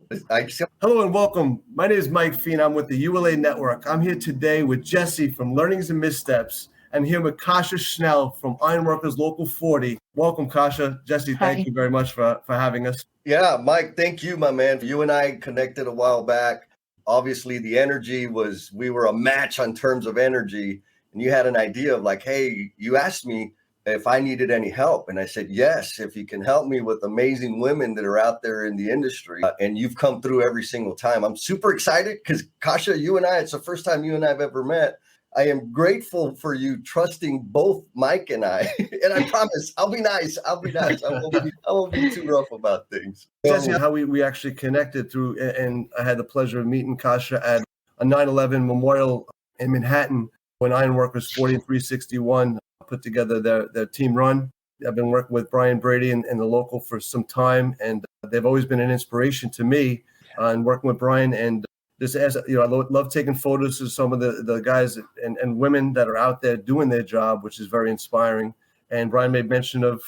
Hello and welcome. My name is Mike Fien. I'm with the ULA Network. I'm here today with Jesse from Learnings and Missteps, and here with Kasia Sznel from Ironworkers Local 40. Welcome, Kasia. Jesse, thank you very much for having us. Yeah, Mike, thank you, my man. You and I connected a while back. Obviously, the energy we were a match on terms of energy. And you had an idea of like, hey, you asked me if I needed any help. And I said, yes, if you can help me with amazing women that are out there in the industry. And you've come through every single time. I'm super excited because Kasia, you and I, it's the first time you and I have ever met. I am grateful for you trusting both Mike and I. And I promise I'll be nice. I won't be too rough about things. Jesse, how we actually connected through, and I had the pleasure of meeting Kasia at a 9/11 memorial in Manhattan when Ironworkers 40 and 361 put together their team run. I've been working with Brian Brady and the local for some time, and they've always been an inspiration to me and working with Brian. And just as you know, I love taking photos of some of the guys and women that are out there doing their job, which is very inspiring. And Brian made mention of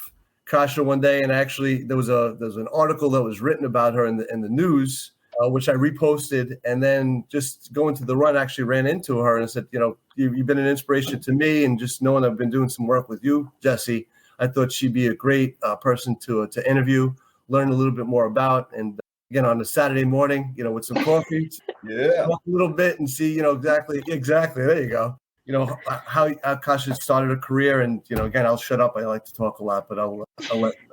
Kasia one day, and actually there was an article that was written about her in the news, which I reposted, and then just going to the run, actually ran into her and said, you've been an inspiration to me, and just knowing I've been doing some work with you, Jesse, I thought she'd be a great person to interview, learn a little bit more about, and again on a Saturday morning, with some coffee, talk a little bit and see, exactly. There you go. How Kasia started a career, and again, I'll shut up. I like to talk a lot, but I'll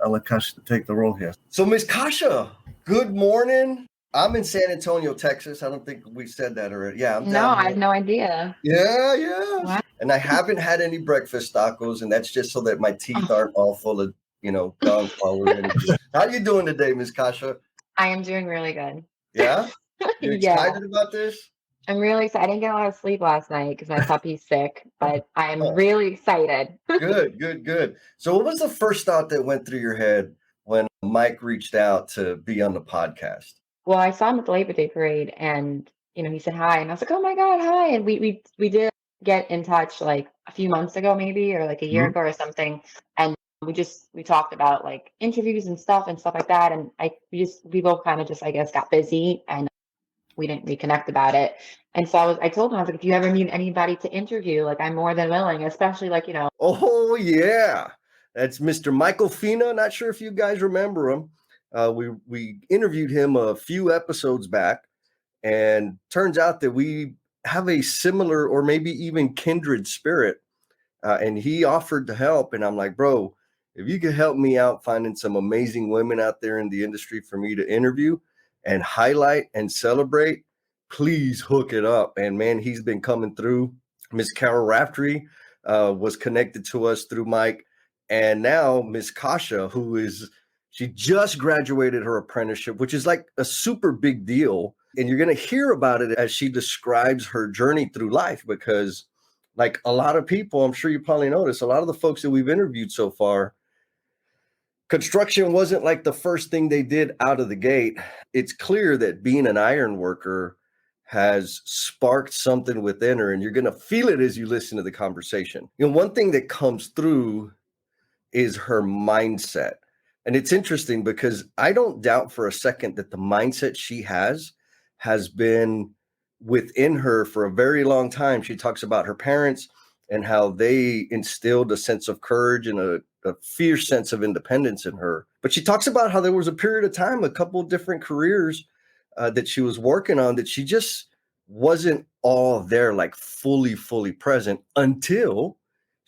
let Kasia take the role here. So, Miss Kasia, good morning. I'm in San Antonio, Texas. I don't think we said that already. Yeah, I had no idea. Yeah. Wow. And I haven't had any breakfast tacos, and that's just so that my teeth aren't all full of, gunk or anything. How you doing today, Miss Kasia? I am doing really good. Yeah? You excited about this? I'm really excited. I didn't get a lot of sleep last night because my puppy's sick, but I am really excited. Good. So what was the first thought that went through your head when Mike reached out to be on the podcast? Well, I saw him at the Labor Day parade, and he said hi, and I was like, "Oh my God, hi!" And we did get in touch like a few months ago, maybe, or like a year ago or something, and we talked about like interviews and stuff like that, and we both kind of just, I guess, got busy and we didn't reconnect about it. And so I told him, I was like, if you ever need anybody to interview, like I'm more than willing, especially like Oh yeah, that's Mr. Michael Fina. Not sure if you guys remember him. We interviewed him a few episodes back, and turns out that we have a similar or maybe even kindred spirit. And he offered to help, and I'm like, bro, if you could help me out finding some amazing women out there in the industry for me to interview and highlight and celebrate, please hook it up. And man, he's been coming through. Miss Carol Raftery was connected to us through Mike, and now Miss Kasia, she just graduated her apprenticeship, which is like a super big deal. And you're going to hear about it as she describes her journey through life, because like a lot of people, I'm sure you probably noticed, a lot of the folks that we've interviewed so far, construction wasn't like the first thing they did out of the gate. It's clear that being an iron worker has sparked something within her, and you're going to feel it as you listen to the conversation. One thing that comes through is her mindset. And it's interesting because I don't doubt for a second that the mindset she has been within her for a very long time. She talks about her parents and how they instilled a sense of courage and a fierce sense of independence in her. But she talks about how there was a period of time, a couple of different careers that she was working on, that she just wasn't all there, like fully present, until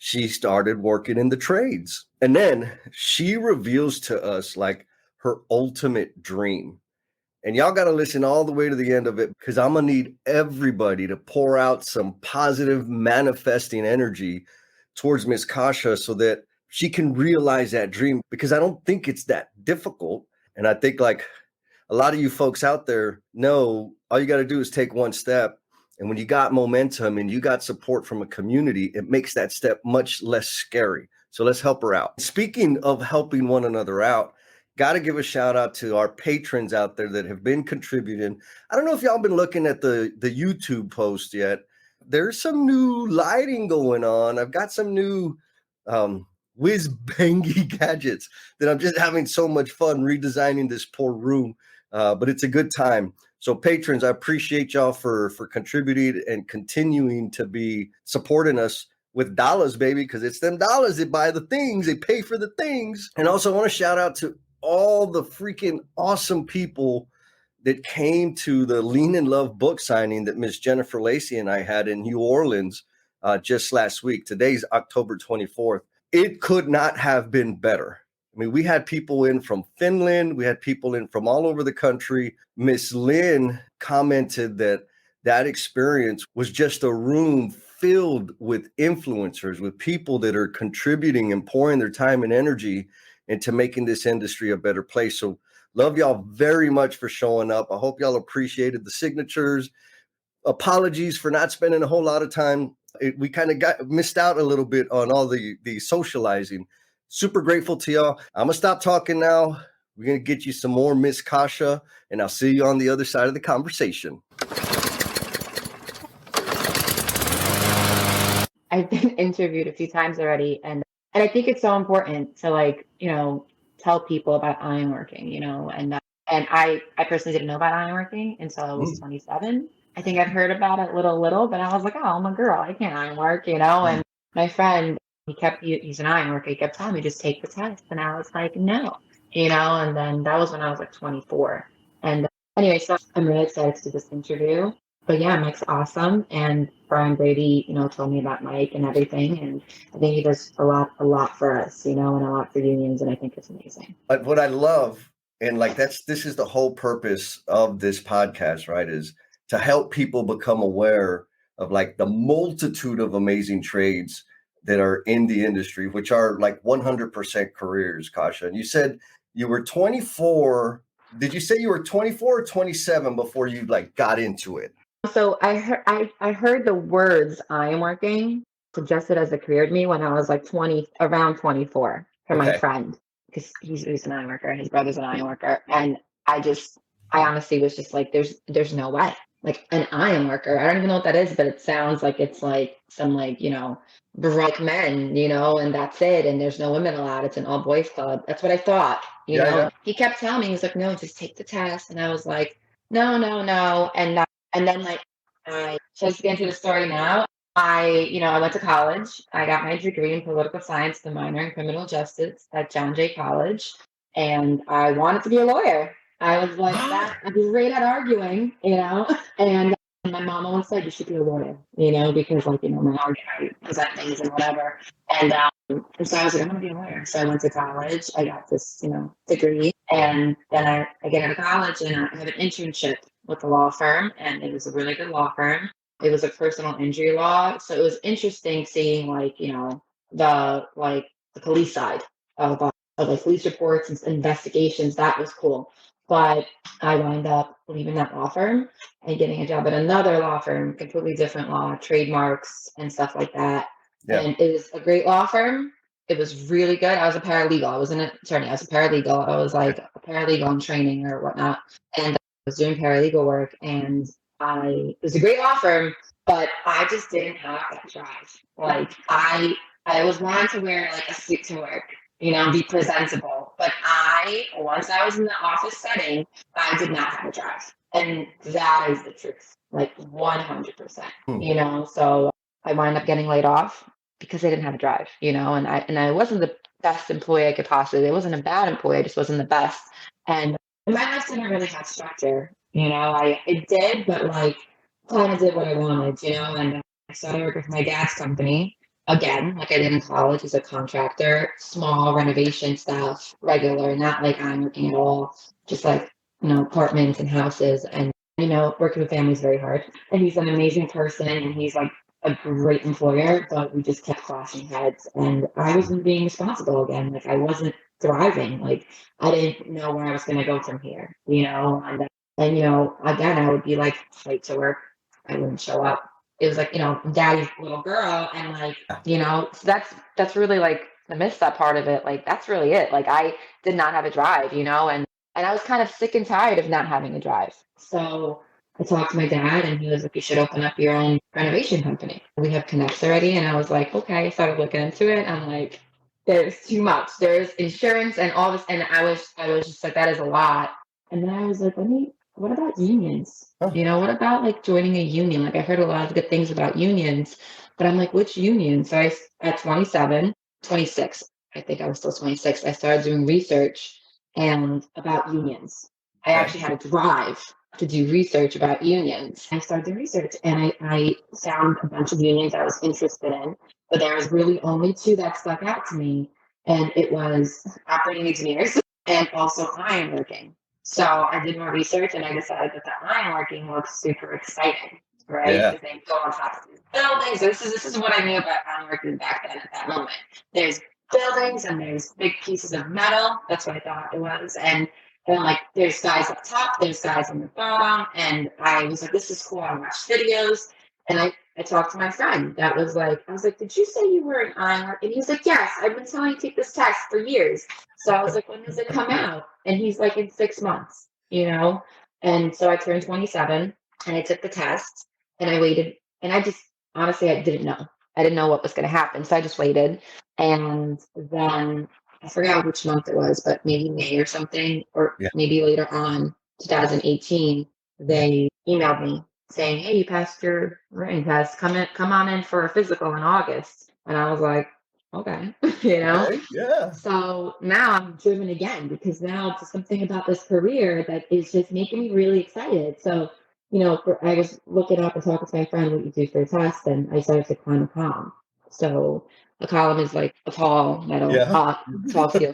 she started working in the trades. And then she reveals to us like her ultimate dream. And y'all got to listen all the way to the end of it, because I'm going to need everybody to pour out some positive manifesting energy towards Miss Kasia so that she can realize that dream, because I don't think it's that difficult. And I think like a lot of you folks out there know all you got to do is take one step. And when you got momentum and you got support from a community, it makes that step much less scary. So let's help her out. Speaking of helping one another out, got to give a shout out to our patrons out there that have been contributing. I don't know if y'all been looking at the YouTube post yet. There's some new lighting going on. I've got some new whiz-bangy gadgets that I'm just having so much fun redesigning this poor room but it's a good time. So patrons, I appreciate y'all for contributing and continuing to be supporting us with dollars, baby, because it's them dollars that buy the things, they pay for the things. And also I want to shout out to all the freaking awesome people that came to the Lean in Love book signing that Miss Jennifer Lacey and I had in New Orleans just last week. Today's October 24th. It could not have been better. I mean, we had people in from Finland. We had people in from all over the country. Miss Lynn commented that experience was just a room filled with influencers, with people that are contributing and pouring their time and energy into making this industry a better place. So love y'all very much for showing up. I hope y'all appreciated the signatures. Apologies for not spending a whole lot of time. We kind of got missed out a little bit on all the socializing. Super grateful to y'all. I'm going to stop talking now. We're going to get you some more Miss Kasia, and I'll see you on the other side of the conversation. I've been interviewed a few times already, and I think it's so important to, like, you know, tell people about ironworking, you know, and I personally didn't know about ironworking until I was 27. I think I'd heard about it little, but I was like, oh, I'm a girl, I can't ironwork, you know. And my friend, he's an ironworker, he kept telling me, just take the test, and I was like, no, you know. And then that was when I was like 24. And anyway, so I'm really excited to do this interview. But yeah, Mike's awesome, and Brian Brady, you know, told me about Mike and everything, and I think he does a lot for us, you know, and a lot for unions, and I think it's amazing. But what I love, and like this is the whole purpose of this podcast, right, is to help people become aware of like the multitude of amazing trades that are in the industry, which are like 100% careers, Kasia. And you said you were 24. Did you say you were 24 or 27 before you like got into it? So I heard the words ironworking suggested as a career to me when I was like around 24 from my friend, because he's an ironworker and his brother's an ironworker. And I honestly was just like, there's no way. Like an ironworker, I don't even know what that is, but it sounds like it's like some, like, you know, baroque men, you know, and that's it. And there's no women allowed. It's an all boys club. That's what I thought, you know. Yeah. He kept telling me, he was like, no, just take the test. And I was like, no. And then, like, just to get into the story now, I went to college. I got my degree in political science, the minor in criminal justice at John Jay College. And I wanted to be a lawyer. I was like, I'd be great at arguing, you know. And my mom always said, you should be a lawyer, you know, because, like, you know, my argument, I present things and whatever. And so I was like, I'm going to be a lawyer. So I went to college. I got this, you know, degree. And then I get out of college and I have an internship with a law firm, and it was a really good law firm. It was a personal injury law. So it was interesting seeing, like, you know, the police side of like police reports and investigations. That was cool. But I wound up leaving that law firm and getting a job at another law firm, completely different law, trademarks and stuff like that. Yeah. And it was a great law firm. It was really good. I was a paralegal. I wasn't an attorney. I was a paralegal. I was like a paralegal in training or whatnot. And I was doing paralegal work, and it was a great law firm, but I just didn't have that drive. Like I was wanting to wear like a suit to work, you know, be presentable. But once I was in the office setting, I did not have a drive. And that is the truth, like 100%, you know. So I wound up getting laid off because I didn't have a drive, you know, and I wasn't the best employee I could possibly. I wasn't a bad employee, I just wasn't the best. And my life didn't really have structure, you know. It did, but like kind of did what I wanted, you know. And I started working for my dad's company again, like I did in college, as a contractor, small renovation stuff, regular, not like I'm working at all, just like, you know, apartments and houses. And, you know, working with families is very hard. And he's an amazing person, and he's like a great employer, but we just kept clashing heads, and I wasn't being responsible again. Like I wasn't thriving. Like I didn't know where I was going to go from here, you know. And you know, again, I would be like late to work. I wouldn't show up. It was like, you know, daddy's little girl, and like, you know, so that's really like the missed that part of it. Like that's really it. Like I did not have a drive, you know, and I was kind of sick and tired of not having a drive. So I talked to my dad, and he was like, you should open up your own renovation company. We have connects already. And I was like, okay. I started looking into it. I'm like, there's too much. There's insurance and all this. And I was just like, that is a lot. And then I was like, what about unions? Huh. What about like joining a union? Like I heard a lot of good things about unions, but I'm like, which union? So at 27, 26, I think I was still 26, I started doing research and about unions. I Okay. actually had to drive to do research about unions. I started doing research and I found a bunch of unions I was interested in, but there was really only two that stuck out to me. And it was operating engineers and also ironworking. So I did more research and I decided that the ironworking looks super exciting, right? Yeah. Because they go on top of these buildings. This is what I knew about ironworking back then at that moment. There's buildings and there's big pieces of metal. That's what I thought it was. And then like there's guys up top, there's guys on the bottom. And I was like, this is cool. I watched videos. And I talked to my friend that was like, I was like, did you say you were an ironworker? And he was like, yes, I've been telling you to take this test for years. So I was like, when does it come out? And he's like, in 6 months, And so I turned 27 and I took the test and I waited. And I just, honestly, I didn't know. I didn't know what was going to happen. So I just waited. And then I forgot which month it was, but maybe May or something, or maybe later on, 2018, they emailed me saying, hey, you passed your written test. Come on in for a physical in August. And I was like, okay, Okay, yeah. So now I'm driven again because now it's something about this career that is just making me really excited. So, I was looking up and talking to my friend what you do for a test, and I started to climb a column. So a column is like a tall metal, tall steel,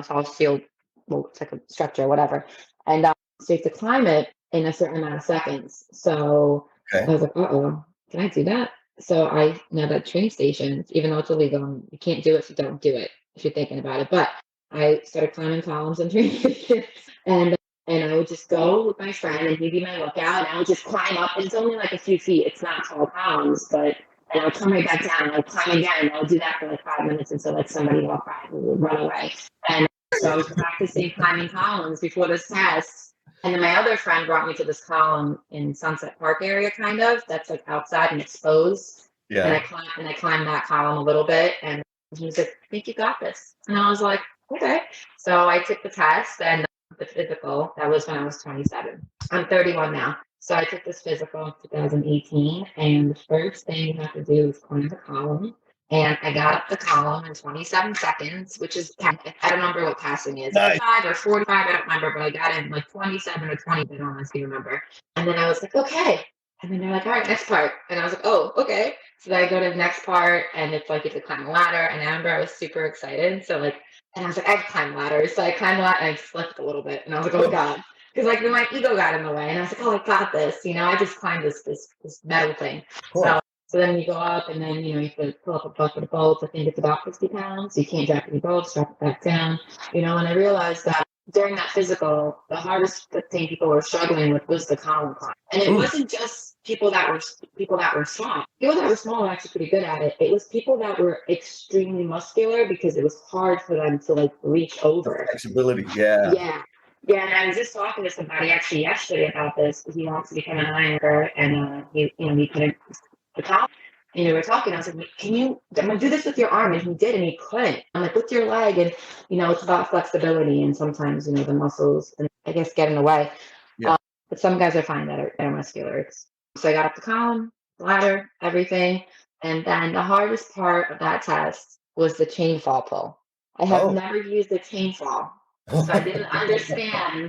tall steel. Well, it's like a structure, whatever. And so you have to climb it in a certain amount of seconds. So I was like, can I do that? So I know that train stations, even though it's illegal, you can't do it, so don't do it if you're thinking about it. But I started climbing columns and train stations, and I would just go with my friend, and he'd be my lookout, and I would just climb up. And it's only like a few feet; it's not tall columns, but and I would come right back down, and I would climb again, and I would do that for like 5 minutes until like somebody walked by and would run away. And so I was practicing climbing columns before this test. And then my other friend brought me to this column in Sunset Park area, kind of, that's like outside and exposed. Yeah. And I climbed that column a little bit, and he was like, I think you got this. And I was like, okay. So I took the test and the physical. That was when I was 27. I'm 31 now. So I took this physical in 2018, and the first thing you have to do is climb the column. And I got up the column in 27 seconds, which is, I don't remember what passing is. Nice. 5 or 45, I don't remember, but I got in like 27 or 20, I don't honestly remember. And then I was like, okay. And then they're like, all right, next part. And I was like, oh, okay. So then I go to the next part, and it's like you have to climb a ladder. And I remember I was super excited. So and I was like, I can climb ladders. So I climbed a ladder and I slipped a little bit. And I was like, oh God. Because like my ego got in the way. And I was like, oh, I got this. I just climbed this metal thing. So then you go up, and then, you have to pull up a bucket of bolts. I think it's about 50 pounds. You can't drop any bolts, drop it back down. And I realized that during that physical, the hardest thing people were struggling with was the column climb. And it wasn't just people that were small. People that were small were actually pretty good at it. It was people that were extremely muscular because it was hard for them to like reach over. Flexibility, yeah. Yeah, and I was just talking to somebody actually yesterday about this. He wants to become an ironworker, and he couldn't. The top, we're talking. I was like, I'm gonna do this with your arm, and he did, and he couldn't. I'm like, with your leg, and it's about flexibility, and sometimes the muscles, and I guess, get in the way. Yeah. But some guys are fine that are muscular. So I got up the column, ladder, everything, and then the hardest part of that test was the chain fall pull. I have never used a chain fall. So I didn't understand. I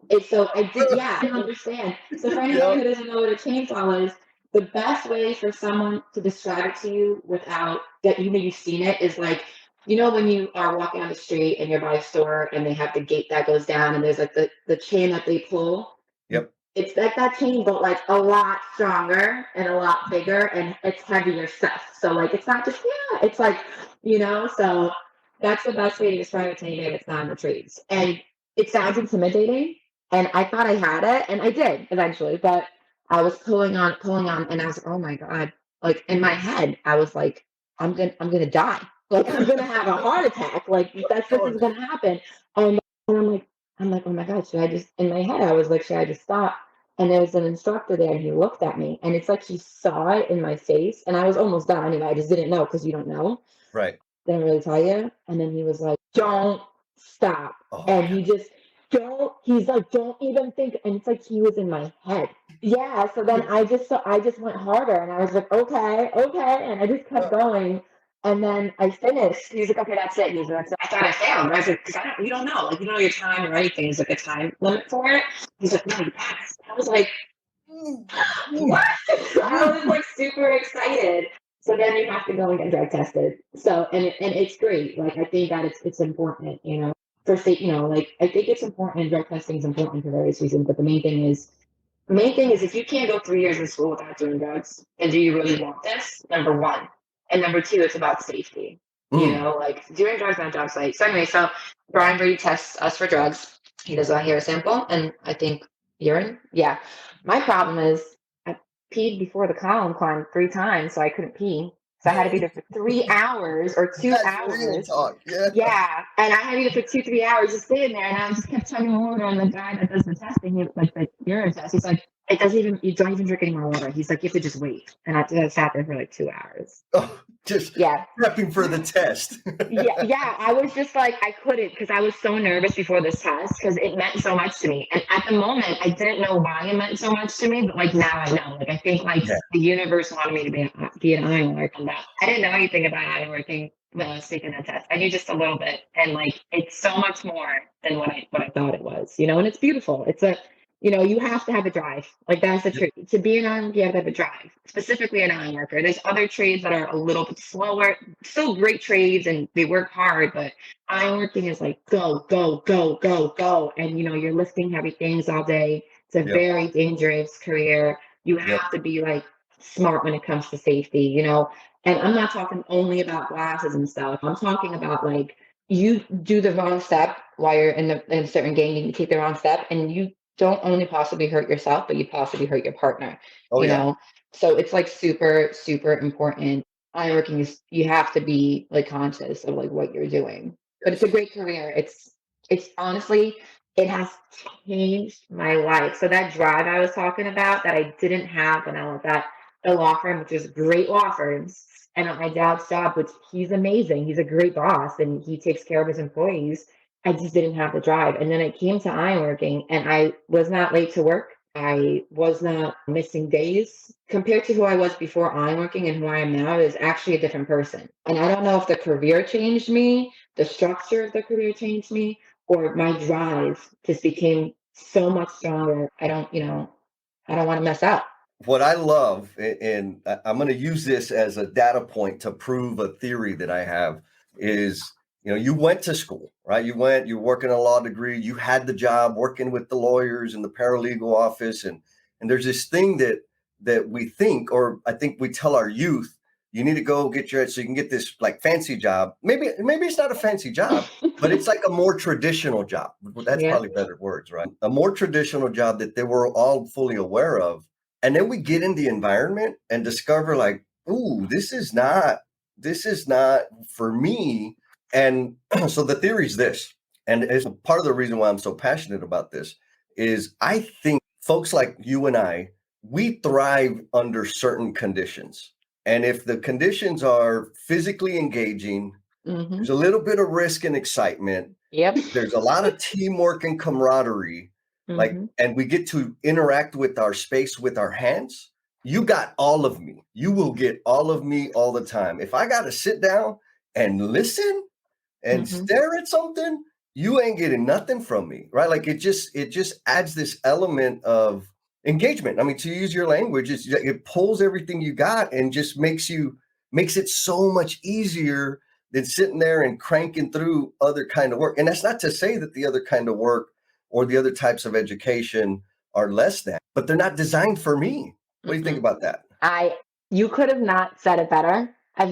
didn't understand. So for anyone who doesn't know what a chain fall is, the best way for someone to describe it to you without that you've seen it is like, when you are walking on the street and you're by a store and they have the gate that goes down and there's like the chain that they pull. Yep. It's like that chain, but like a lot stronger and a lot bigger, and it's heavier stuff. So like it's not just it's like, so that's the best way to describe it to anybody that's not in the trades. And it sounds intimidating, and I thought I had it, and I did eventually, but I was pulling on, and I was like, oh my God. Like in my head, I was like, I'm gonna die. Like I'm gonna have a heart attack. Like this is gonna happen. And I'm like, oh my God, in my head, I was like, should I just stop? And there was an instructor there, and he looked at me, and it's like he saw it in my face, and I was almost done anyway. I just didn't know, because you don't know. Right. Didn't really tell you. And then he was like, don't stop. And he he's like, don't even think. And it's like he was in my head. Yeah. So then I just went harder and I was like, okay, okay. And I just kept going. And then I finished. He's like, okay, that's it. He's like, I thought I failed. I was like, because you don't know. Like, you don't know your time or anything. There's like a time limit for it. He's like, no, you passed. I was like, what? I was like super excited. So then you have to go and get drug tested. So, and it's great. Like, I think that it's important, for state, like, I think it's important, and drug testing is important for various reasons. But the main thing is if you can't go 3 years in school without doing drugs, and do you really want this? Number one. And number two, it's about safety. Like doing drugs on a job site. So anyway, so Brian Brady tests us for drugs. He does a hair sample and I think urine. Yeah. My problem is I peed before the column climb 3 times, so I couldn't pee. So I had to be there for 3 hours or 2 hours. Real talk. Yeah. Yeah. And I had to be there for 2-3 hours just sitting there, and I just kept chugging water. And the guy that does the testing, like the urine test, he's like, you don't even drink any more water. He's like, you have to just wait. And I sat there for like 2 hours. Oh, just prepping for the test. Yeah. I was just like, I couldn't, because I was so nervous before this test because it meant so much to me. And at the moment, I didn't know why it meant so much to me, but like now I know. Like I think the universe wanted me to be an ironworker. And I didn't know anything about ironworking when I was taking that test. I knew just a little bit, and like it's so much more than what I thought it was. And it's beautiful. It's you have to have a drive. Like that's the truth. To be an ironworker, you have to have a drive. Specifically an ironworker. There's other trades that are a little bit slower, still great trades, and they work hard, but ironworking is like go, go, go, go, go. And you're lifting heavy things all day. It's a very dangerous career. You have to be like smart when it comes to safety, And I'm not talking only about glasses and stuff. I'm talking about like you do the wrong step while you're in a certain game, and you take the wrong step, and you don't only possibly hurt yourself, but you possibly hurt your partner. So it's like super, super important. Ironworking is, you have to be like conscious of like what you're doing. But it's a great career. It's honestly, it has changed my life. So that drive I was talking about that I didn't have when I was at the law firm, which is great law firms, and at my dad's job, which he's amazing. He's a great boss and he takes care of his employees. I just didn't have the drive. And then I came to ironworking and I was not late to work. I was not missing days. Compared to who I was before ironworking and who I am now, is actually a different person. And I don't know if the career changed me, the structure of the career changed me, or my drive just became so much stronger. I don't want to mess up. What I love, and I'm going to use this as a data point to prove a theory that I have, is you went to school, right? You're working a law degree. You had the job working with the lawyers in the paralegal office. And there's this thing that we think, or I think we tell our youth, you need to go get so you can get this like fancy job. Maybe it's not a fancy job, but it's like a more traditional job. That's probably better words, right? A more traditional job that they were all fully aware of. And then we get in the environment and discover like, ooh, this is not for me. And so the theory is this, and it's part of the reason why I'm so passionate about this, is I think folks like you and I, we thrive under certain conditions. And if the conditions are physically engaging, there's a little bit of risk and excitement. Yep. There's a lot of teamwork and camaraderie. And we get to interact with our space with our hands. You got all of me. You will get all of me all the time. If I got to sit down and listen and stare at something, you ain't getting nothing from me, right? Like it just adds this element of engagement. I mean, to use your language, it pulls everything you got and just makes it so much easier than sitting there and cranking through other kind of work. And that's not to say that the other kind of work or the other types of education are less than, but they're not designed for me. What do you think about that? You could have not said it better. I've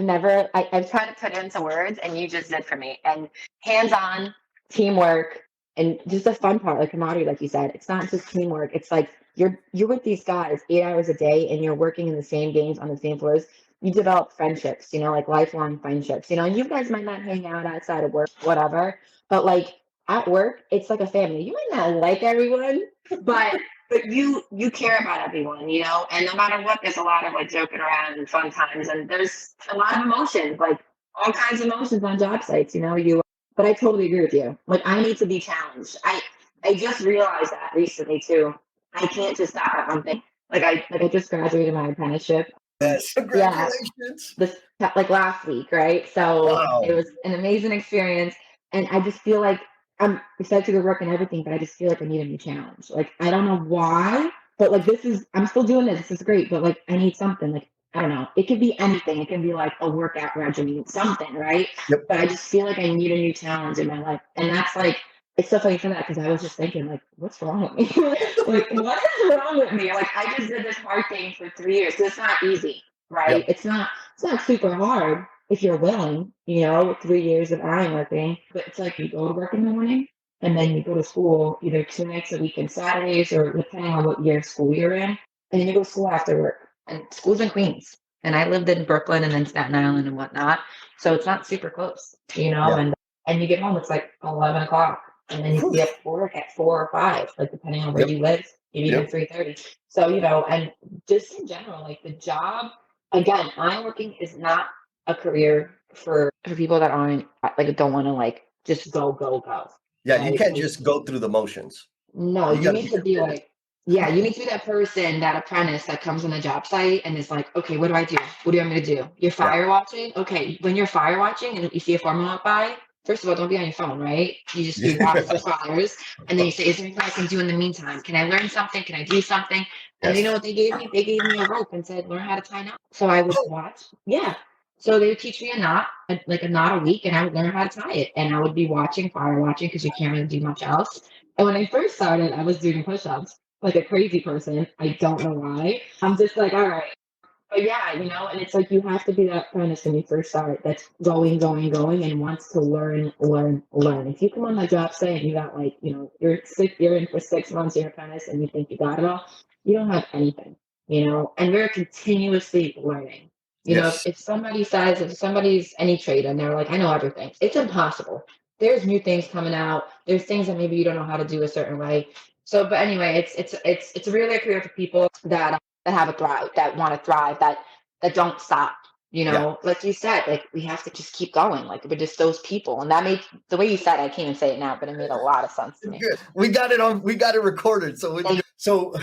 tried to put it into words, and you just did for me. And hands-on, teamwork, and just the fun part, like camaraderie, like you said. It's not just teamwork. It's like you're with these guys 8 hours a day, and you're working in the same games on the same floors. You develop friendships, like lifelong friendships. You guys might not hang out outside of work, whatever, but like at work, it's like a family. You might not like everyone, but you care about everyone, and no matter what, there's a lot of like joking around and fun times, and there's a lot of emotions, like all kinds of emotions on job sites, but I totally agree with you. Like I need to be challenged. I just realized that recently too. I can't just stop at one thing. Like I just graduated my apprenticeship. Yes. Yeah, Congratulations. this like last week, right? So it Wow. was an amazing experience, and I just feel like I'm excited to go work and everything, but I just feel like I need a new challenge. Like I don't know why, but like I'm still doing this. This is great, but like I need something. Like I don't know. It could be anything. It can be like a workout regimen, something, right? Yep. But I just feel like I need a new challenge in my life, and that's like it's so funny for that because I was just thinking like, what's wrong with me? Like what is wrong with me? Like I just did this hard thing for 3 years. It's not easy, right? Yep. It's not super hard if you're willing, 3 years of ironworking, but it's like you go to work in the morning and then you go to school either 2 nights a week on Saturdays or depending on what year of school you're in, and then you go to school after work. And school's in Queens. And I lived in Brooklyn and then Staten Island and whatnot. So it's not super close, Yeah. and you get home, it's like 11 o'clock. And then you be up for work at 4 or 5, like depending on where Yep. you live, maybe even Yep. 3:30. So, and just in general, like the job, again, ironworking is not a career for people that aren't like don't want to like just go. Yeah. You Right? can't Like, just go through the motions. no, You you got to need be to be committed. like, yeah, you need to be that person, that apprentice that comes on the job site and is like, okay, what do I do? What do you want me to do? You're Yeah. fire watching? Okay, when you're fire watching and you see a foreman walk by, first of all, don't be on your phone, right? You watch for fires, and then you say, is there anything I can do in the meantime? Can I learn something? Can I do something? And you know Yes. what they gave me? They gave me a rope and said, learn how to tie knots. So I would Oh, watch. Yeah. So they would teach me a knot, like a knot a week, and I would learn how to tie it. And I would be fire watching, because you can't really do much else. And when I first started, I was doing push-ups like a crazy person. I don't know why. I'm just like, all right. But yeah, and it's like you have to be that apprentice when you first start that's going, and wants to learn. If you come on the job saying you got like, you're in for 6 months, you're an apprentice, and you think you got it all, you don't have anything, and we're continuously learning. yes. If somebody says, if somebody's any trade and they're like, I know everything, it's impossible. There's new things coming out. There's things that maybe you don't know how to do a certain way. So, but anyway, it's really a career for people that have a thrive, that want to thrive, that don't stop. Yeah. Like you said, like we have to just keep going. Like we're just those people, and that made the way you said, I can't even say it now, but it made a lot of sense to me. Good. We got it on. We got it recorded. So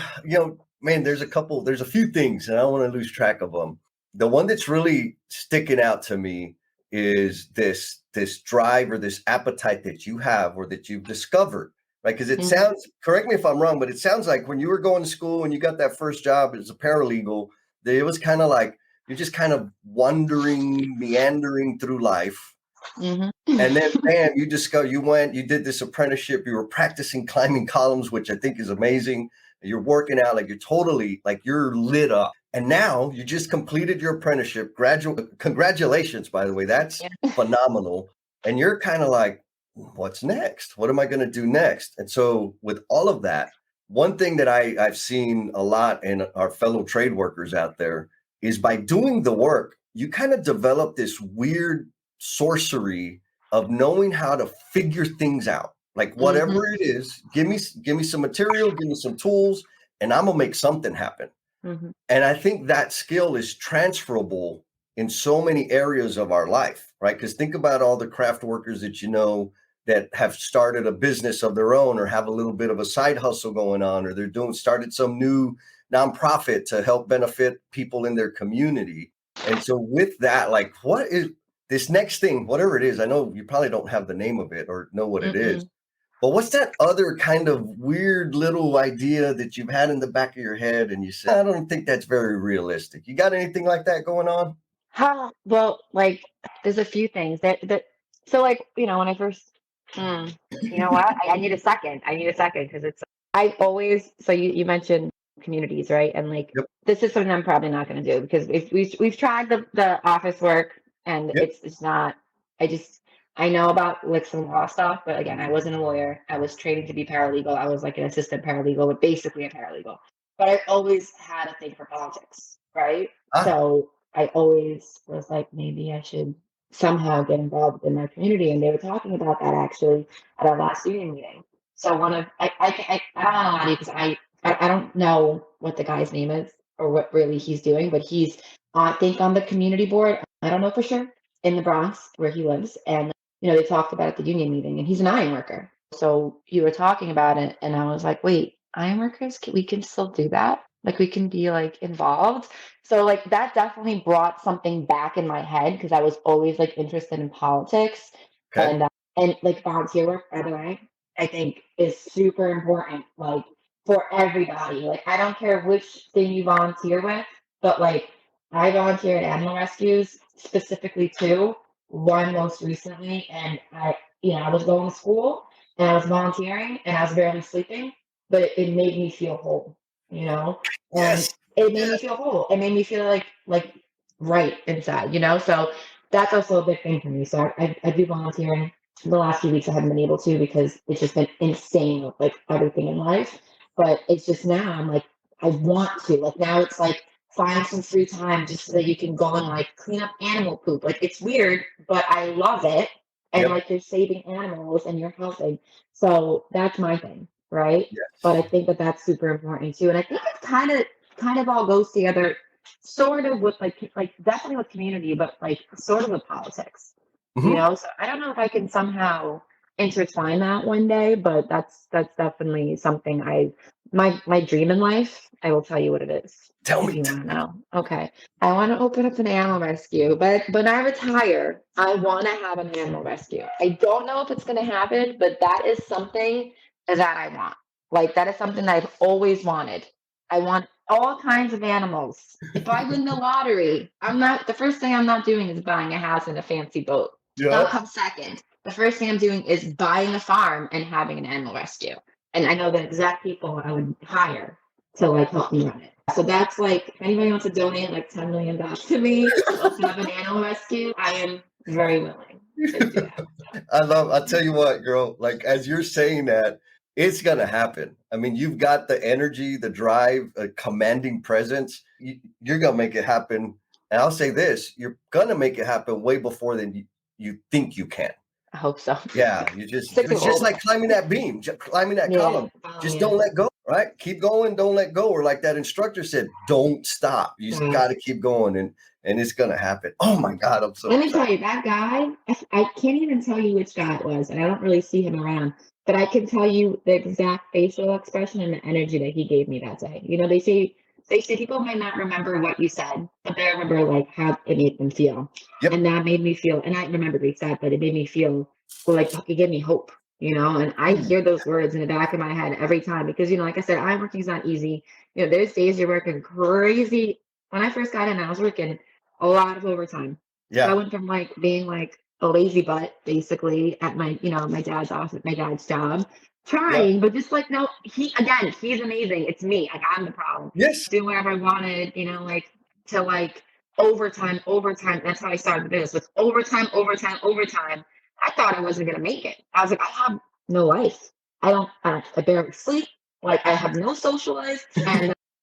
man, there's a few things, and I don't want to lose track of them. The one that's really sticking out to me is this drive or this appetite that you have or that you've discovered, right? Because it sounds, correct me if I'm wrong, but it sounds like when you were going to school and you got that first job as a paralegal, that it was kind of like you're just kind of wandering, meandering through life. Mm-hmm. And then, bam, you did this apprenticeship, you were practicing climbing columns, which I think is amazing. You're working out, like you're totally, like you're lit up. And now you just completed your apprenticeship. Congratulations, by the way. That's phenomenal. And you're kind of like, what's next? What am I going to do next? And so with all of that, one thing that I've seen a lot in our fellow trade workers out there is by doing the work, you kind of develop this weird sorcery of knowing how to figure things out. Like whatever it is, give me some material, give me some tools, and I'm gonna make something happen. And I think that skill is transferable in so many areas of our life, right? Because think about all the craft workers that that have started a business of their own or have a little bit of a side hustle going on, or they're started some new nonprofit to help benefit people in their community. And so with that, like, what is this next thing, whatever it is? I know you probably don't have the name of it or know what it is, but what's that other kind of weird little idea that you've had in the back of your head and you say, I don't think that's very realistic. You got anything like that going on? Well, like there's a few things that so like, when I first you know what? I need a second. I need a second because I always, so you mentioned communities, right? And like Yep. this is something I'm probably not going to do because we've tried the office work, and Yep. it's not. I know about like some law stuff, but again, I wasn't a lawyer. I was trained to be paralegal. I was like an assistant paralegal, but basically a paralegal. But I always had a thing for politics, right? Ah, So I always was like, maybe I should somehow get involved in my community. And they were talking about that actually at our last union meeting. So one of I don't want to lie to you because I don't know what the guy's name is or what really he's doing, but he's I think on the community board. I don't know for sure, in the Bronx where he lives, and they talked about it at the union meeting, and he's an iron worker. So you were talking about it, and I was like, wait, ironworkers, we can still do that? Like we can be like involved. So like that definitely brought something back in my head because I was always like interested in politics Okay. and like volunteer work, by the way, I think is super important, like for everybody. Like I don't care which thing you volunteer with, but like I volunteer at animal rescues specifically too. One most recently, and I was going to school and I was volunteering and I was barely sleeping, but it made me feel whole, you know? And Yes. it made me feel whole. It made me feel like right inside, you know? So that's also a big thing for me. So I do volunteering. The last few weeks I haven't been able to because it's just been insane with like everything in life. But it's just now I'm like, I want to. Like now it's like find some free time just so that you can go and like clean up animal poop. Like it's weird, but I love it. And Yep. like you're saving animals and you're helping. So that's my thing, right? Yes. But I think that that's super important too. And I think it kind of all goes together sort of with like definitely with community, but like sort of with politics. You Mhm. know, so I don't know if I can somehow intertwine that one day, but that's definitely something my dream in life. I will tell you what it is Tell if me. you want to know. Okay, I want to open up an animal rescue, but when I retire, I want to have an animal rescue. I don't know if it's going to happen, but that is something that I want. Like that is something that I've always wanted. I want all kinds of animals. If I win the lottery, the first thing I'm not doing is buying a house and a fancy boat. That'll Yep. come second. The first thing I'm doing is buying a farm and having an animal rescue. And I know the exact people I would hire to like help me run it. So that's like, if anybody wants to donate like $10 million to me to have an animal rescue, I am very willing to do that. I'll tell you what, girl, like as you're saying that, it's going to happen. I mean, you've got the energy, the drive, a commanding presence. You're going to make it happen. And I'll say this, you're going to make it happen way before than you think you can. I hope so. Yeah, Stick to it's just goals. like climbing that beam, climbing that Yeah. column. Oh, Just yeah. don't let go, right? Keep going, don't let go. Or like that instructor said, don't stop. You just Yeah. got to keep going and it's going to happen. Oh my God, I'm so Let me excited. tell you, that guy, I can't even tell you which guy it was, and I don't really see him around, but I can tell you the exact facial expression and the energy that he gave me that day. You know, they say people might not remember what you said, but they remember like how it made them feel. Yep. And that made me feel, and I remember what he said, but it made me feel like it gave me hope, you know, and I hear those words in the back of my head every time because, you know, like I said, ironworking is not easy. You know, there's days you're working crazy. When I first got in, I was working a lot of overtime. So I Yeah. went from like being like a lazy butt basically at my dad's office, my dad's job, trying, but just like no, he's amazing. It's me. Like I'm the problem. Yes. Do whatever I wanted, like to like overtime. That's how I started the business with overtime. I thought I wasn't gonna make it. I was like, I have no life. I barely sleep. Like I have no social life.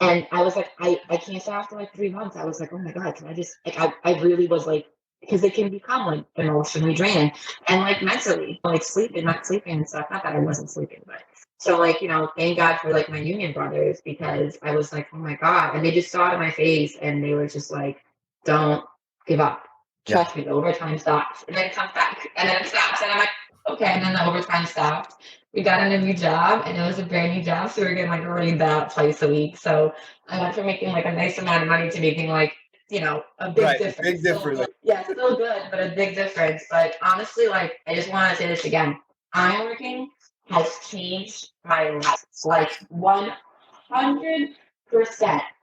And I was like, I can't start after like 3 months. I was like, oh my God, can I just like I really was like because it can become like emotionally draining and like mentally, like not sleeping and stuff. Not that I wasn't sleeping, but so like, thank God for like my union brothers because I was like, oh my God. And they just saw it in my face and they were just like, don't give up. Trust me, the overtime stops. And then it comes back and then it stops. And I'm like, okay. And then the overtime stopped. We got in a new job and it was a brand new job. So we were getting like really that twice a week. So I went from making like a nice amount of money to making like, a big difference. Big difference. Yeah, still good, but a big difference. But honestly, like I just want to say this again. Ironworking has changed my life. Like 100%.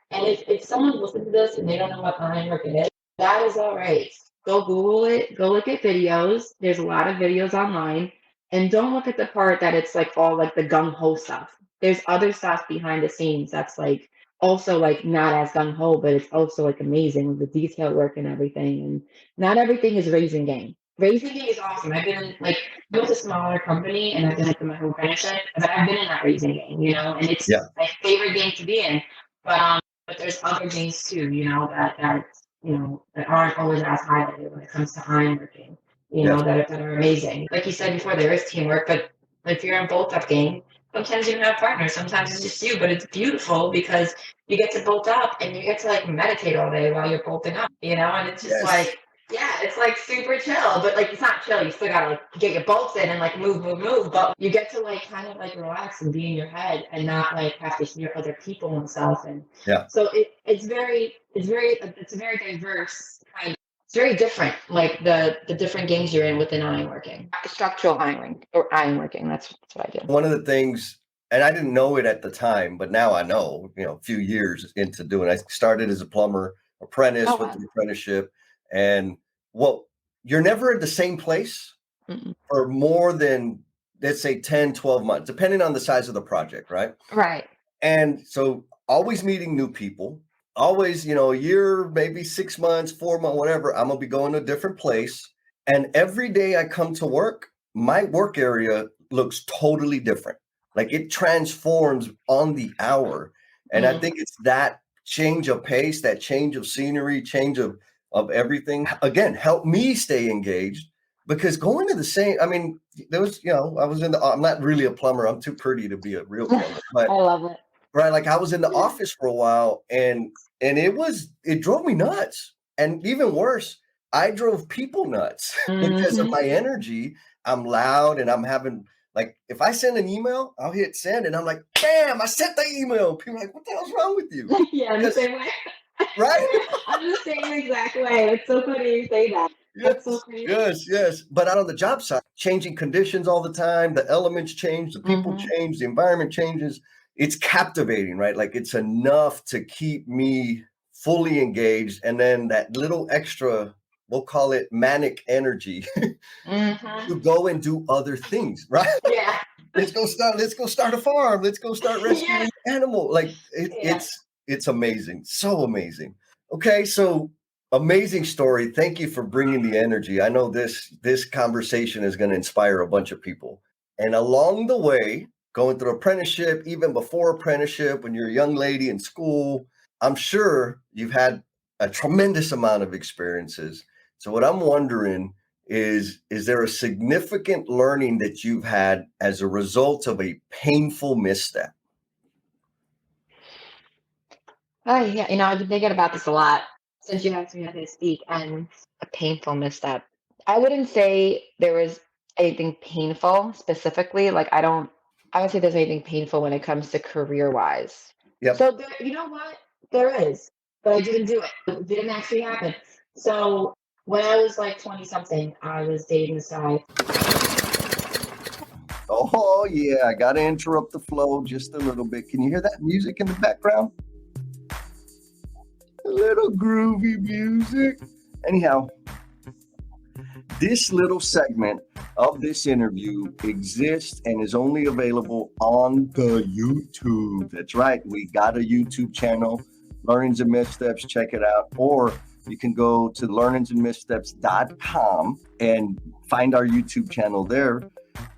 And if someone listens to this and they don't know what ironworking is, that is all right. Go Google it. Go look at videos. There's a lot of videos online. And don't look at the part that it's like all like the gung ho stuff. There's other stuff behind the scenes that's like also like not as gung ho, but it's also like amazing with the detail work and everything. And not everything is raising game. Raising game is awesome. I've been like built a smaller company and I've been like my whole apprenticeship, but I've been in that raising game, and it's my favorite game to be in. But there's other games too, that aren't always as highlighted when it comes to ironworking, that are amazing. Like you said before, there is teamwork, but if you're in bolt up game, sometimes you don't have partners, sometimes it's just you, but it's beautiful because you get to bolt up and you get to like meditate all day while you're bolting up, and it's just like Yeah, it's like super chill, but like it's not chill. You still gotta like get your bolts in and like move. But you get to like kind of like relax and be in your head and not like have to hear other people and stuff. And Yeah. so it's a very diverse kind. It's very different, like the different games you're in within ironworking, structural ironworking or ironworking. That's what I do. One of the things, and I didn't know it at the time, but now I know, a few years into doing it. I started as a plumber apprentice Oh, with wow. the apprenticeship. And you're never at the same place Mm-mm. for more than, let's say 10, 12 months, depending on the size of the project, right? Right. And so always meeting new people, always, a year, maybe 6 months, 4 months, whatever, I'm going to be going to a different place. And every day I come to work, my work area looks totally different. Like it transforms on the hour. And I think it's that change of pace, that change of scenery, change of everything, again, help me stay engaged. Because going to the same, I mean, there was, I was I'm not really a plumber. I'm too pretty to be a real plumber, but I love it. right, like I was in the office for a while and it drove me nuts. And even worse, I drove people nuts because of my energy. I'm loud and I'm having, like, if I send an email, I'll hit send and I'm like, bam, I sent the email. People are like, what the hell's wrong with you? Yeah, I'm the same way. Right? I'm the same exact way. It's so funny you say that. That's so crazy. Yes. But out on the job site, changing conditions all the time, the elements change, the people change, the environment changes. It's captivating, right? Like it's enough to keep me fully engaged. And then that little extra, we'll call it manic energy to go and do other things, right? Yeah. Let's go start a farm. Let's go start rescuing animal. Like it's amazing. So amazing. Okay. So amazing story. Thank you for bringing the energy. I know this conversation is going to inspire a bunch of people. And along the way, going through apprenticeship, even before apprenticeship, when you're a young lady in school, I'm sure you've had a tremendous amount of experiences. So what I'm wondering is there a significant learning that you've had as a result of a painful misstep? Oh yeah, I've been thinking about this a lot since you asked me how to speak, and a painful misstep. I wouldn't say there was anything painful specifically. Like I would say there's anything painful when it comes to career wise. Yep. So you know what? There is, but I didn't do it. It didn't actually happen. So when I was like 20 something, I was dating this guy. Oh yeah, I got to interrupt the flow just a little bit. Can you hear that music in the background? A little groovy music. Anyhow, this little segment of this interview exists and is only available on the YouTube. That's right. We got a YouTube channel, Learnings and Missteps. Check it out. Or you can go to learningsandmissteps.com and find our YouTube channel there.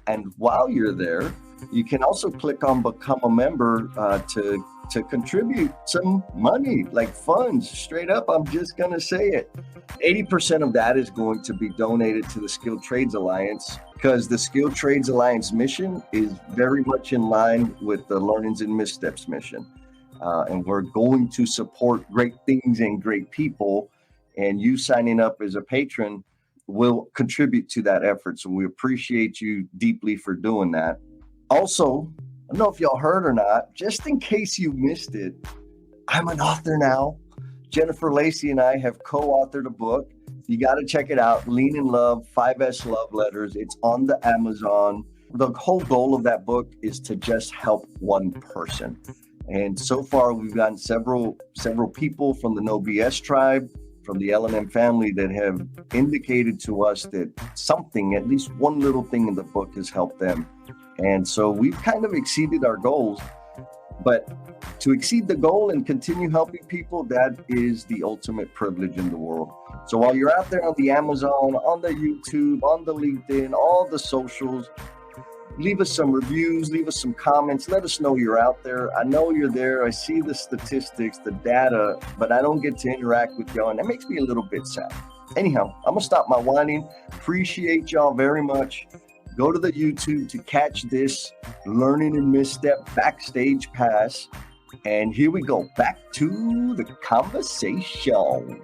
And while you're there, you can also click on Become a Member to contribute some money, like funds, straight up. I'm just going to say it. 80% of that is going to be donated to the Skilled Trades Alliance, because the Skilled Trades Alliance mission is very much in line with the Learnings and Missteps mission. And we're going to support great things and great people. And you signing up as a patron will contribute to that effort. So we appreciate you deeply for doing that. Also, I don't know if y'all heard or not, just in case you missed it, I'm an author now. Jennifer Lacey and I have co-authored a book. You got to check it out. Lean in Love, 5S Love Letters. It's on the Amazon. The whole goal of that book is to just help one person. And so far, we've gotten several people from the No BS tribe, from the L&M family, that have indicated to us that something, at least one little thing in the book, has helped them. And so we've kind of exceeded our goals. But to exceed the goal and continue helping people, that is the ultimate privilege in the world. So while you're out there on the Amazon, on the YouTube, on the LinkedIn, all the socials, leave us some reviews, leave us some comments, let us know you're out there. I know you're there. I see the statistics, the data, but I don't get to interact with y'all, and that makes me a little bit sad. Anyhow, I'm going to stop my whining. Appreciate y'all very much. Go to the YouTube to catch this Learning and Misstep Backstage Pass. And here we go, back to the conversation.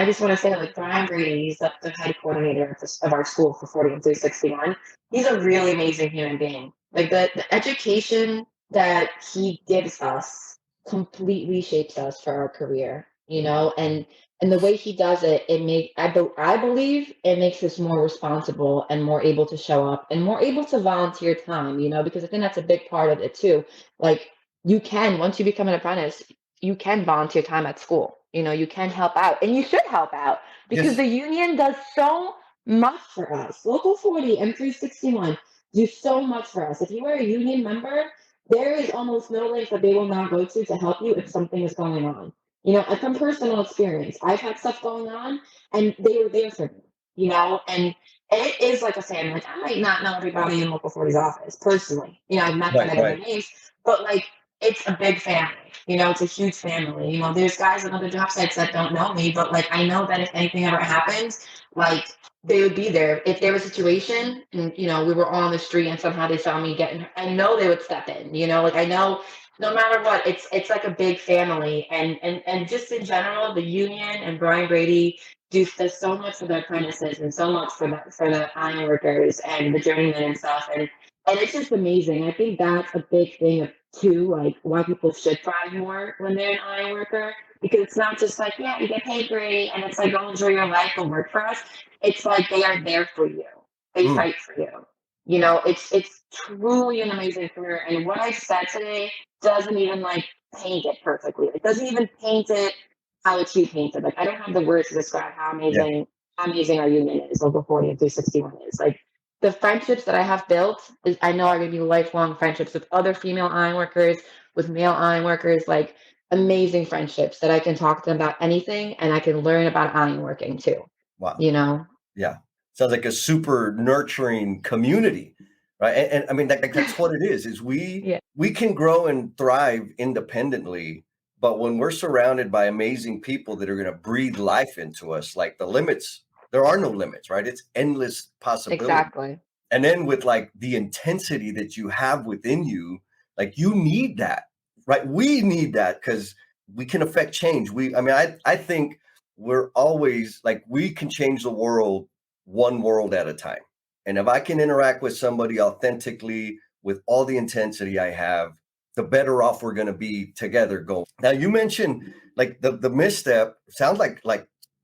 I just want to say, like, Brian Brady, he's the head coordinator of our school for 40 and 361. He's a really amazing human being. Like, the education that he gives us completely shapes us for our career, and the way he does it, I believe it makes us more responsible and more able to show up and more able to volunteer time, because I think that's a big part of it too. Like, once you become an apprentice, you can volunteer time at school. You can help out, and you should help out because Yes. the union does so much for us. Local 40 and 361 do so much for us. If you are a union member, there is almost no length that they will not go to help you if something is going on. And from personal experience, I've had stuff going on, and they were there for me. And it is like a family. Like, I might not know everybody in Local 40's office personally. I've met them Right, at right. their names, but like, it's a big family. It's a huge family. There's guys on other job sites that don't know me, but like, I know that if anything ever happens, like, they would be there. If there was a situation and, we were all on the street and somehow they saw me getting, I know they would step in, like, I know no matter what, it's like a big family. And just in general, the union and Brian Brady does so much for the apprentices and so much for the iron workers and the journeymen and stuff. And it's just amazing. I think that's a big thing too, like, why people should thrive more when they're an iron worker, because it's not just like, yeah, you get paid great and it's like, go enjoy your life and work for us. It's like they are there for you. They fight for you. It's truly an amazing career. And what I said today doesn't even like paint it perfectly. It doesn't even paint it how it should paint it. Like, I don't have the words to describe how amazing our union is, Local 40 and 361 is. Like, the friendships that I have built I know are going to be lifelong friendships with other female iron workers, with male iron workers, like amazing friendships that I can talk to them about anything, and I can learn about ironworking too. Wow. Yeah. Sounds like a super nurturing community, right? And I mean, that's what it is we can grow and thrive independently, but when we're surrounded by amazing people that are going to breathe life into us, like there are no limits, right? It's endless possibility. Exactly. And then with like the intensity that you have within you, like, you need that, right? We need that because we can affect change. I think we're always like, we can change the world one world at a time. And if I can interact with somebody authentically with all the intensity I have, the better off we're going to be together going. Now, you mentioned like the misstep sounds like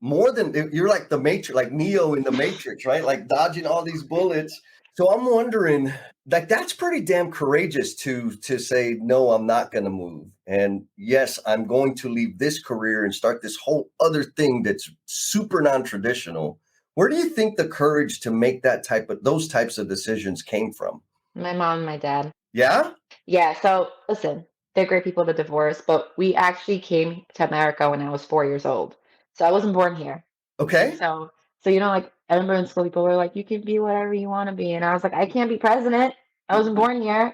more than, you're like the Matrix, like Neo in the Matrix, right? Like dodging all these bullets. So I'm wondering, like, that's pretty damn courageous to say, no, I'm not going to move. And yes, I'm going to leave this career and start this whole other thing that's super non-traditional. Where do you think the courage to make those types of decisions came from? My mom and my dad. Yeah? Yeah. So listen, they're great people to divorce, but we actually came to America when I was 4 years old. So I wasn't born here. Okay. So like, I remember in school people were like, you can be whatever you want to be. And I was like, I can't be president. I wasn't born here,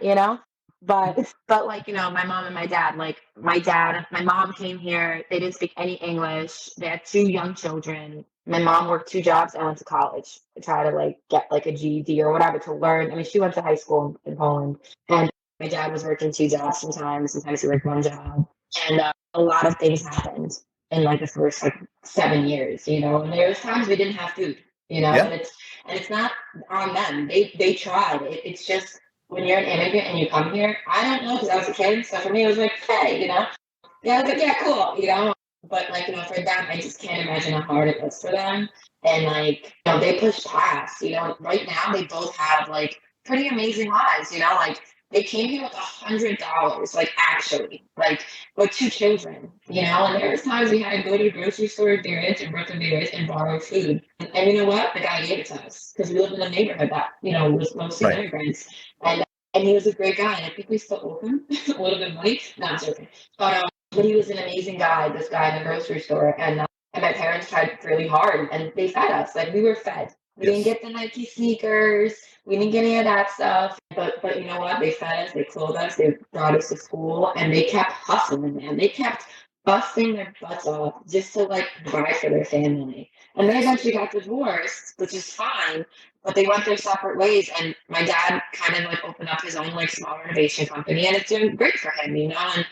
But like, my mom and my dad, like my mom came here. They didn't speak any English. They had 2 young children. My mom worked 2 jobs and went to college to try to like get like a GED or whatever to learn. I mean, she went to high school in Poland, and my dad was working 2 jobs sometimes. Sometimes he worked 1 job, and a lot of things happened in like the first like 7 years, and there was times we didn't have food, Yeah. and it's not on them. They tried. It's just, when you're an immigrant and you come here, I don't know, because I was a kid, so for me it was like, hey, yeah, I was like, yeah, cool, but like, for them, I just can't imagine how hard it was for them. And like, they push past, right now they both have like pretty amazing lives, like they came here with $100, like actually, like with 2 children, and there was times we had to go to the grocery store, Darius and Brooklyn Darius, and borrow food. And you know what? The guy gave it to us because we lived in a neighborhood that, was mostly immigrants. And he was a great guy. And I think we still owe him a little bit of money. No, I'm joking. But he was an amazing guy, this guy in the grocery store. And my parents tried really hard, and they fed us. Like, we were fed. We didn't get the Nike sneakers. We didn't get any of that stuff. But you know what? They fed us. They clothed us. They brought us to school. And they kept hustling, man. They kept busting their butts off just to, like, provide for their family. And they eventually got divorced, which is fine. But they went their separate ways, and my dad kind of like opened up his own like small renovation company, and it's doing great for him, And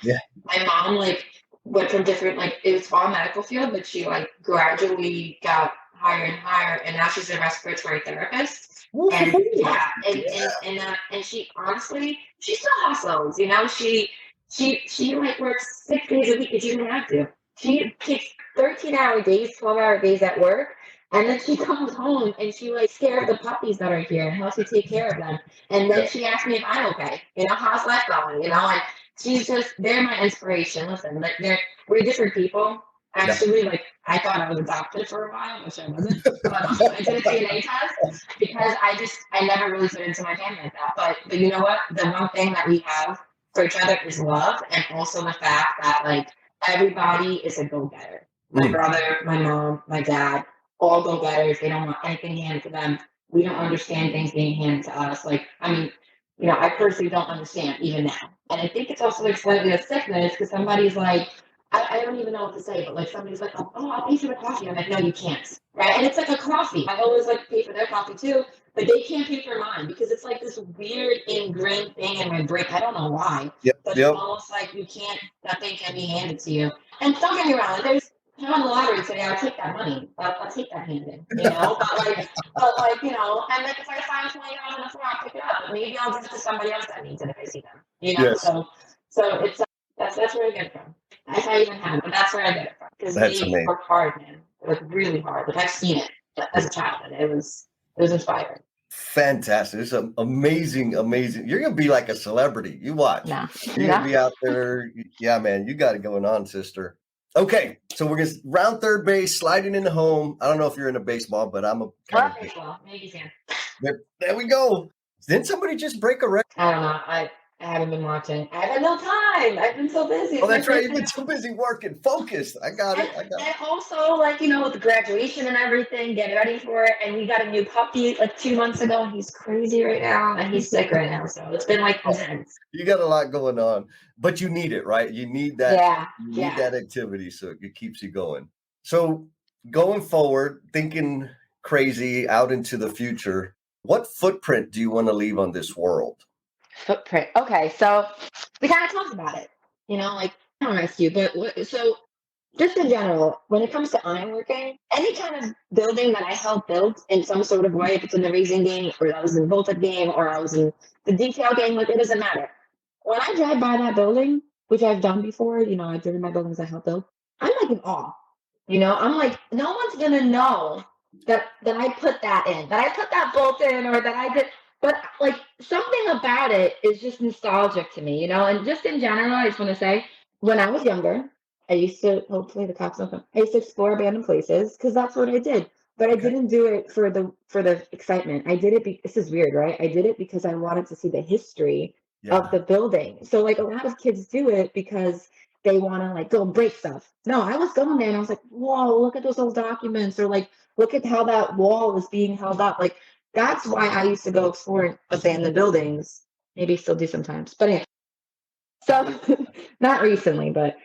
my mom, like, went from different, like, it was all medical field, but she like gradually got higher and higher, and now she's a respiratory therapist. And yeah, and she honestly, she still hustles. You know, she like works 6 days a week if she doesn't have to. She takes 13-hour days, 12-hour days at work, and then she comes home and she like takes care of the puppies that are here and helps me take care of them. And then she asks me if I'm okay. You know, how's life going? You know, and she's just, they're my inspiration. Listen, like we're different people. Actually, like I thought I was adopted for a while, which I wasn't. But I did a DNA test because I never really fit into my family like that. But you know what? The one thing that we have for each other is love, and also the fact that like everybody is a go-getter. My brother, my mom, my dad, all go-getters. They don't want anything handed to them. We don't understand things being handed to us. Like, I mean, you know, I personally don't understand even now. And I think it's also like slightly a sickness because somebody's like, I don't even know what to say, but like somebody's like, oh, I'll pay for the coffee. I'm like, no, you can't. Right. And it's like a coffee. I always like pay for their coffee too, but they can't pay for mine because it's like this weird ingrained thing in my brain. I don't know why. But it's almost like you can't, nothing can be handed to you. And don't get me wrong, there's I won the lottery today, I'll take that money. I'll take that handed, you know. but like, you know, and like if I find $20 on the floor, I'll pick it up. But maybe I'll give it to somebody else that needs it if I see them. You know, so it's that's where I get it from. If I even have it, but that's where I get it from. Because they work hard, man. Like really hard. Like I've seen it as a child, and it was inspiring. Fantastic. It's amazing. You're gonna be like a celebrity. You watch. No. You're gonna be out there. Yeah, man, you got it going on, sister. Okay, so we're gonna round third base, sliding into home. I don't know if you're into baseball, but I'm a kind of baseball. Maybe you can. There we go. Didn't somebody just break a record? I don't know. I haven't been watching. I have no time. I've been so busy. Oh, that's right. You've been too busy working. Focused. I got it. And also, like, you know, with the graduation and everything, getting ready for it. And we got a new puppy like 2 months ago. And he's crazy right now. And he's sick right now. So it's been like intense. You got a lot going on. But you need it, right? You need that. Yeah. You need that activity. So it keeps you going. So going forward, thinking crazy out into the future, what footprint do you want to leave on this world? Footprint. Okay, so we kind of talked about it, you know, like I don't ask you, but so just in general, when it comes to ironworking, any kind of building that I helped build in some sort of way, if it's in the raising game or I was in the bolted game or I was in the detail game, like it doesn't matter. When I drive by that building, which I've done before, you know, I've driven by buildings I helped build, I'm like in awe. You know, I'm like, no one's gonna know that I put that in, that I put that bolt in, or that I did. But like something about it is just nostalgic to me, you know. And just in general, I just want to say, when I was younger, I used to, hopefully the cops don't come, I used to explore abandoned places because that's what I did. But I didn't do it for the excitement. I did it. This is weird, right? I did it because I wanted to see the history of the building. So like a lot of kids do it because they want to like go break stuff. No, I was going there and I was like, whoa, look at those old documents, or like look at how that wall is being held up. Like that's why I used to go explore abandoned buildings. Maybe still do sometimes, but anyway. So not recently, but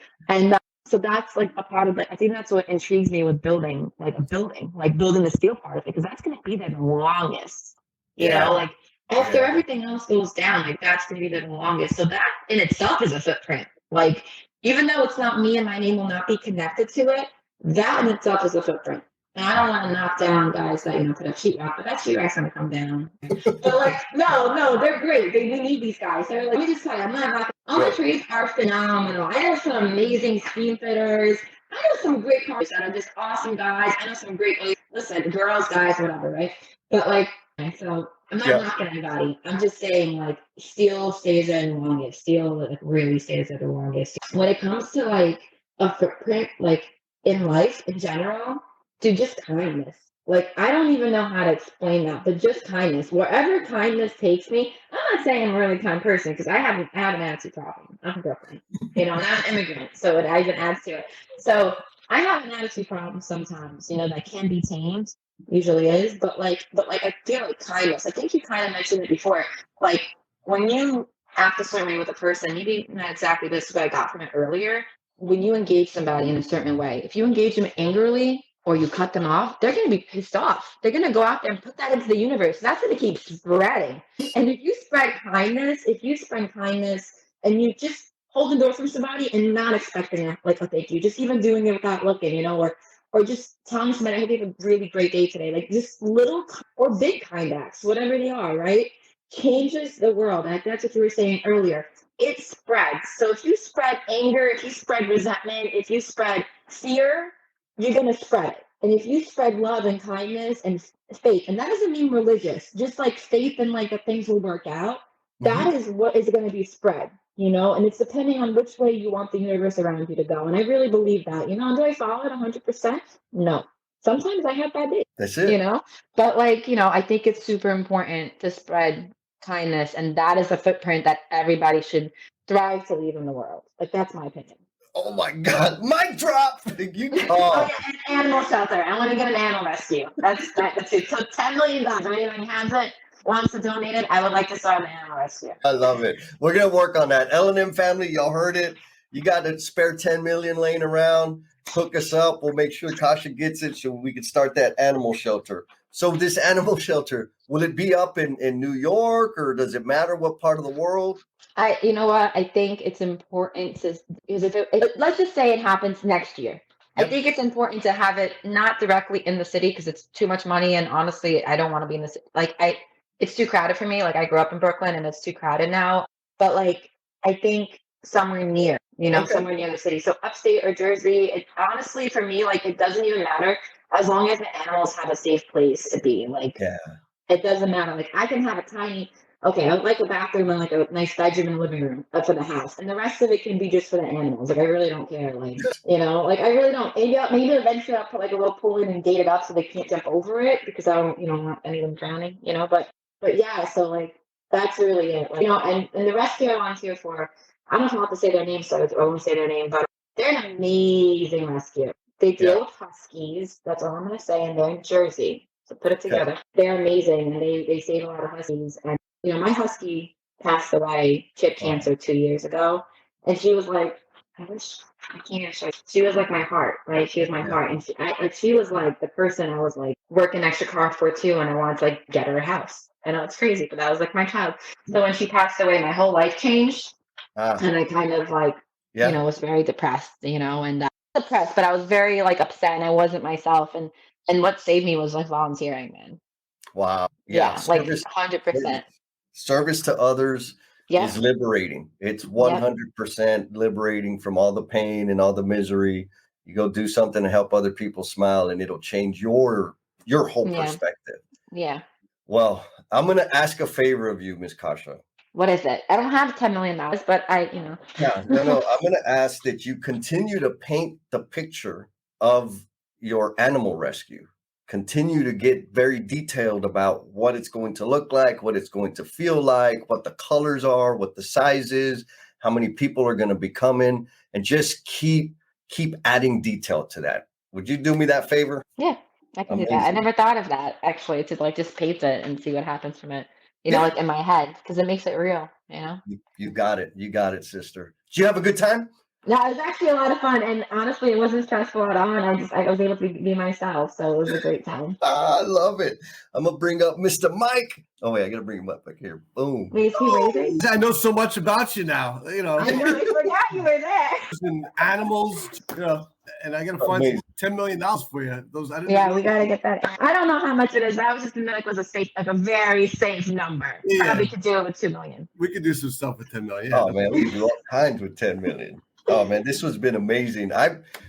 so that's like a part of it. I think that's what intrigues me with building, like building the steel part of it, because that's going to be there the longest. You know, like after everything else goes down, like that's going to be the longest. So that in itself is a footprint. Like even though it's not me and my name will not be connected to it, that in itself is a footprint. And I don't want to knock down guys that, you know, put up sheetrock, but that sheetrock's going to come down. But like, no, they're great. We need these guys. They're like, let me just tell you, I'm not knocking. All the trades are phenomenal. I know some amazing steam fitters. I know some great cars that are just awesome guys. I know some great, listen, girls, guys, whatever, right? But like, so I'm not knocking anybody. I'm just saying, like, steel stays there the longest. Steel like really stays there the longest. When it comes to like a footprint, like in life in general, dude, just kindness. Like, I don't even know how to explain that, but just kindness. Wherever kindness takes me, I'm not saying I'm a really kind person because I have an attitude problem. I'm a Brooklyn, you know, and I'm an immigrant, so it even adds to it. So I have an attitude problem sometimes, you know, that can be tamed. Usually is, but like I feel like kindness. I think you kind of mentioned it before. Like when you act a certain way with a person, maybe not exactly this, but I got from it earlier. When you engage somebody in a certain way, if you engage them angrily or you cut them off, they're going to be pissed off. They're going to go out there and put that into the universe. That's going to keep spreading. And if you spread kindness and you just holding doors for somebody and not expecting like a thank you, just even doing it without looking, you know, or just telling somebody, I hope you have a really great day today. Like just little or big kind acts, whatever they are, right? Changes the world. And that's what you were saying earlier. It spreads. So if you spread anger, if you spread resentment, if you spread fear, you're going to spread it. And if you spread love and kindness and faith, and that doesn't mean religious, just like faith and like that things will work out, that is what is going to be spread, you know, and it's depending on which way you want the universe around you to go. And I really believe that, you know, do I follow it 100%? No. Sometimes I have bad days. That's it. You know, but like, you know, I think it's super important to spread kindness. And that is a footprint that everybody should strive to leave in the world. Like, that's my opinion. Oh my God. Mic drop. Oh, yeah, an animal shelter. I want to get an animal rescue. That's it. So $10 million. If anyone has it, wants to donate it, I would like to start an animal rescue. I love it. We're going to work on that. L&M family, y'all heard it. You got a spare 10 million laying around. Hook us up. We'll make sure Kasia gets it so we can start that animal shelter. So this animal shelter, will it be up in New York, or does it matter what part of the world? You know what? I think it's important to, because let's just say it happens next year. Yep. I think it's important to have it not directly in the city because it's too much money. And honestly, I don't want to be in the city. Like it's too crowded for me. Like I grew up in Brooklyn and it's too crowded now. But like, I think somewhere near, you know, somewhere near the city. So upstate or Jersey, honestly, for me, like it doesn't even matter as long as the animals have a safe place to be. Like, it doesn't matter. Like I can have a tiny, I would like a bathroom and like a nice bedroom and living room for the house. And the rest of it can be just for the animals. Like I really don't care. Like, you know, like I really don't. Maybe eventually I'll put like a little pool in and gate it up so they can't jump over it because I don't, you know, want any of them drowning, you know, but yeah, so like that's really it. Like, you know, and the rescue I volunteer for, I don't know if I'll have to say their name, so I won't say their name, but they're an amazing rescue. They deal with huskies. That's all I'm going to say. And they're in Jersey. So put it together. Okay. They're amazing. And they save a lot of huskies. And, you know, my husky passed away, chip cancer 2 years ago. And she was like, I can't show. She was like my heart, right? She was my heart. And she was like the person I was like working extra hard for too. And I wanted to like get her a house. I know it's crazy, but that was like my child. So when she passed away, my whole life changed. And I kind of like, you know, was very depressed, you know, and depressed, but I was very like upset and I wasn't myself. And what saved me was like volunteering, man. Wow. Yeah, like 100%. Service to others is liberating. It's 100% liberating from all the pain and all the misery. You go do something to help other people smile and it'll change your whole perspective. Yeah. Well, I'm going to ask a favor of you, Miss Kasia. What is it? I don't have $10 million, but you know. No. I'm going to ask that you continue to paint the picture of your animal rescue. Continue to get very detailed about what it's going to look like, what it's going to feel like, what the colors are, what the size is, how many people are going to be coming, and just keep adding detail to that. Would you do me that favor? Yeah, I can do that. I never thought of that actually, to like just paint it and see what happens from it. You know, like in my head, because it makes it real, you know? You got it. You got it, sister. Did you have a good time? No, it was actually a lot of fun. And honestly, it wasn't stressful at all. And I was able to be myself. So it was a great time. I love it. I'm going to bring up Mr. Mike. Oh, wait, I got to bring him up back here. Boom. Wait, is he waving? I know so much about you now, you know. I know, I forgot you were there. And animals, you know, and I got to find $10 million for you. We got to get that. I don't know how much it is, but I was just thinking like it was a safe, like a very safe number. Yeah. Probably could do it with $2 million. We could do some stuff with $10 million. Oh, man, we can do all kinds with $10 million. Oh, man, this has been amazing.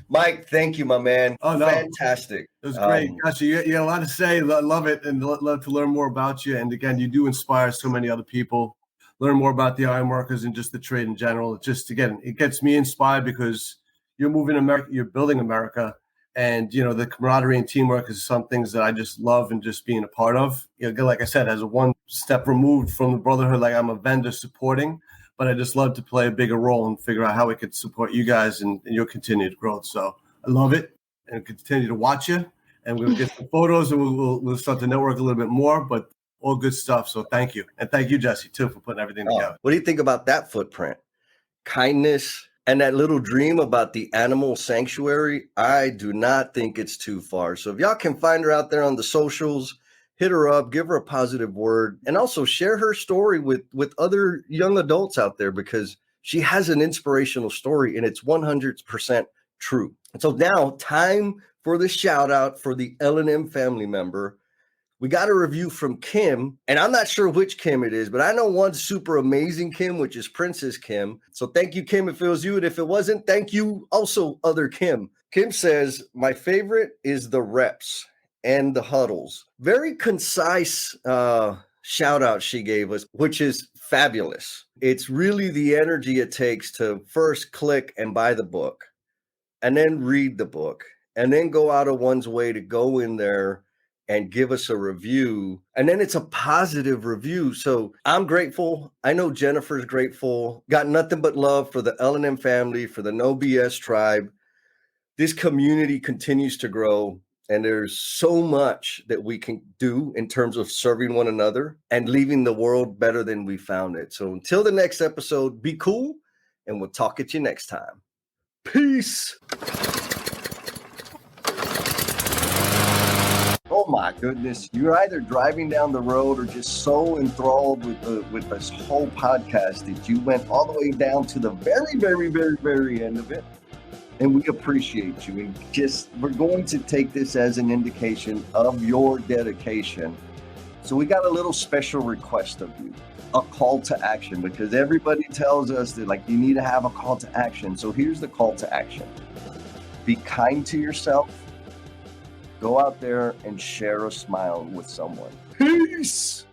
Mike, thank you, my man. Oh, no. Fantastic. It was great. Gosh, you got a lot to say. Love it, and love to learn more about you. And again, you do inspire so many other people. Learn more about the ironworkers and just the trade in general. It just, again, it gets me inspired because you're moving America, you're building America. And, you know, the camaraderie and teamwork is some things that I just love and just being a part of. You know, like I said, as a one step removed from the brotherhood, like I'm a vendor supporting, but I just love to play a bigger role and figure out how we could support you guys and your continued growth. So I love it and continue to watch you. And we'll get some photos and we'll start to network a little bit more, but all good stuff. So thank you. And thank you, Jesse, too, for putting everything together. What do you think about that footprint? Kindness and that little dream about the animal sanctuary. I do not think it's too far. So if y'all can find her out there on the socials, hit her up, give her a positive word, and also share her story with other young adults out there, because She has an inspirational story, and it's 100% true. So now, time for the shout out for the L&M family member. We got a review from Kim, and I'm not sure which Kim it is, but I know one super amazing Kim, which is Princess Kim. So thank you, Kim, if it was you. And if it wasn't, thank you also, other Kim. Kim says, my favorite is the reps and the huddles. Very concise shout out she gave us, which is fabulous. It's really the energy it takes to first click and buy the book, and then read the book, and then go out of one's way to go in there and give us a review. And then it's a positive review. So I'm grateful. I know Jennifer's grateful. Got nothing but love for the L&M family, for the No BS tribe. This community continues to grow, and there's so much that we can do in terms of serving one another and leaving the world better than we found it. So until the next episode, be cool, and we'll talk at you next time. Peace. Oh my goodness. You're either driving down the road or just so enthralled with this whole podcast that you went all the way down to the very, very, very, very end of it. And we appreciate you. And we're going to take this as an indication of your dedication. So we got a little special request of you, a call to action, because everybody tells us that like you need to have a call to action. So here's the call to action. Be kind to yourself. Go out there and share a smile with someone. Peace.